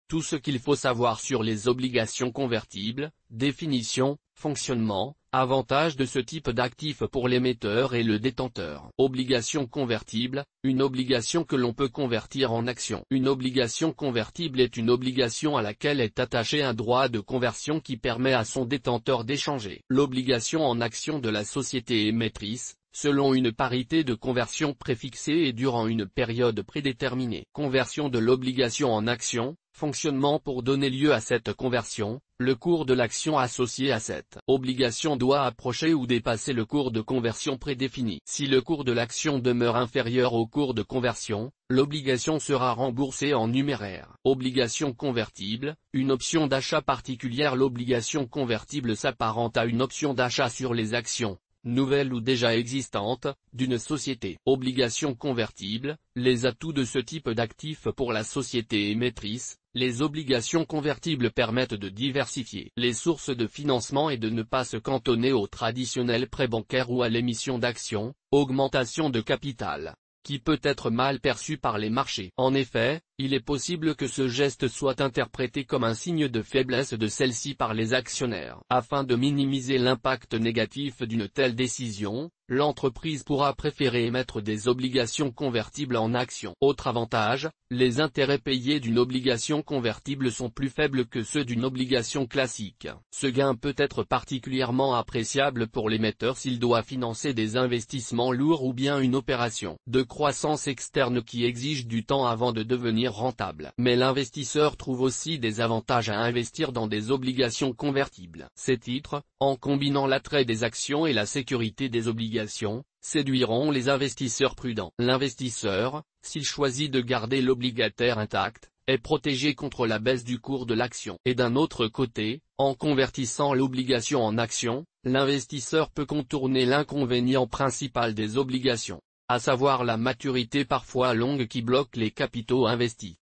Tout ce qu'il faut savoir sur les obligations convertibles, définition, fonctionnement, avantages de ce type d'actif pour l'émetteur et le détenteur. Obligation convertible, une obligation que l'on peut convertir en action. Une obligation convertible est une obligation à laquelle est attaché un droit de conversion qui permet à son détenteur d'échanger l'obligation en action de la société émettrice, selon une parité de conversion préfixée et durant une période prédéterminée. Conversion de l'obligation en action, fonctionnement pour donner lieu à cette conversion, le cours de l'action associé à cette obligation doit approcher ou dépasser le cours de conversion prédéfini. Si le cours de l'action demeure inférieur au cours de conversion, l'obligation sera remboursée en numéraire. Obligation convertible, une option d'achat particulière. L'obligation convertible s'apparente à une option d'achat sur les actions, nouvelles ou déjà existantes, d'une société. Obligation convertible, les atouts de ce type d'actif pour la société émettrice. Les obligations convertibles permettent de diversifier les sources de financement et de ne pas se cantonner au traditionnel prêt bancaire ou à l'émission d'actions, augmentation de capital, qui peut être mal perçu par les marchés. En effet, il est possible que ce geste soit interprété comme un signe de faiblesse de celle-ci par les actionnaires. Afin de minimiser l'impact négatif d'une telle décision, l'entreprise pourra préférer émettre des obligations convertibles en actions. Autre avantage, les intérêts payés d'une obligation convertible sont plus faibles que ceux d'une obligation classique. Ce gain peut être particulièrement appréciable pour l'émetteur s'il doit financer des investissements lourds ou bien une opération de croissance externe qui exige du temps avant de devenir rentable. Mais l'investisseur trouve aussi des avantages à investir dans des obligations convertibles. Ces titres, en combinant l'attrait des actions et la sécurité des obligations, séduiront les investisseurs prudents. L'investisseur, s'il choisit de garder l'obligataire intact, est protégé contre la baisse du cours de l'action. Et d'un autre côté, en convertissant l'obligation en action, l'investisseur peut contourner l'inconvénient principal des obligations, à savoir la maturité parfois longue qui bloque les capitaux investis.